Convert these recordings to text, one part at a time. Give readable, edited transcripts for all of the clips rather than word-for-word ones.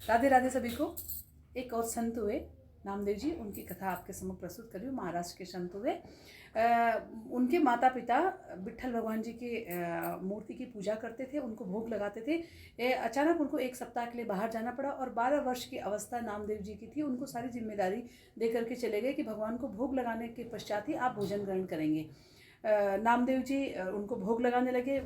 राधे राधे सभी को। एक और संत हुए नामदेव जी, उनकी कथा आपके सम्मुख प्रस्तुत कर रही हूँ। महाराष्ट्र के संत हुए। उनके माता पिता विट्ठल भगवान जी की मूर्ति की पूजा करते थे, उनको भोग लगाते थे। अचानक उनको एक सप्ताह के लिए बाहर जाना पड़ा और 12 वर्ष की अवस्था नामदेव जी की थी। उनको सारी जिम्मेदारी दे करके चले गए कि भगवान को भोग लगाने के पश्चात ही आप भोजन ग्रहण करेंगे। नामदेव जी उनको भोग लगाने लगे,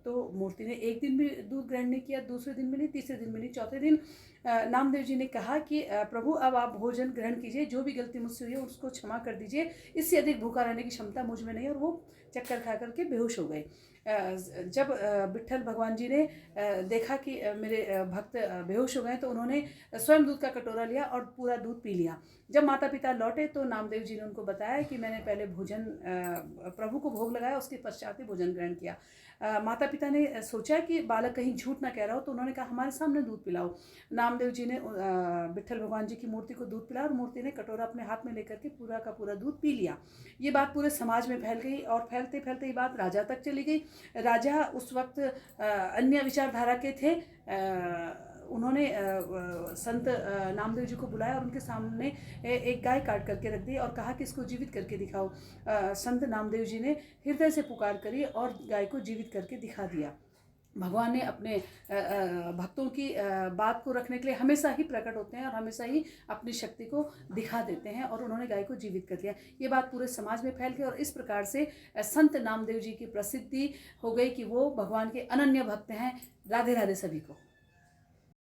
तो मूर्ति ने एक दिन भी दूध ग्रहण नहीं किया, दूसरे दिन भी नहीं, तीसरे दिन भी नहीं, चौथे दिन नामदेव जी ने कहा कि प्रभु अब आप भोजन ग्रहण कीजिए, जो भी गलती मुझसे हुई है उसको क्षमा कर दीजिए, इससे अधिक भूखा रहने की क्षमता मुझ में नहीं है। और वो चक्कर खा करके बेहोश हो गए। जब विट्ठल भगवान जी ने देखा कि मेरे भक्त बेहोश हो गए, तो उन्होंने स्वयं दूध का कटोरा लिया और पूरा दूध पी लिया। जब माता पिता लौटे तो नामदेव जी ने उनको बताया कि मैंने पहले भोजन प्रभु को भोग लगाया, उसके पश्चात ही भोजन ग्रहण किया। माता पिता ने सोचा कि बालक कहीं झूठ ना कह रहा हो, तो उन्होंने कहा हमारे सामने दूध पिलाओ। नामदेव जी ने विट्ठल भगवान जी की मूर्ति को दूध पिलाया और मूर्ति ने कटोरा अपने हाथ में लेकर के पूरा का पूरा दूध पी लिया। ये बात पूरे समाज में फैल गई और फैलते फैलते ये बात राजा तक चली गई। राजा उस वक्त अन्य विचारधारा के थे। उन्होंने संत नामदेव जी को बुलाया और उनके सामने एक गाय काट करके रख दी और कहा कि इसको जीवित करके दिखाओ। संत नामदेव जी ने हृदय से पुकार करी और गाय को जीवित करके दिखा दिया। भगवान ने अपने भक्तों की बात को रखने के लिए हमेशा ही प्रकट होते हैं और हमेशा ही अपनी शक्ति को दिखा देते हैं, और उन्होंने गाय को जीवित कर दिया। ये बात पूरे समाज में फैल गई और इस प्रकार से संत नामदेव जी की प्रसिद्धि हो गई कि वो भगवान के अनन्य भक्त हैं। राधे राधे सभी को।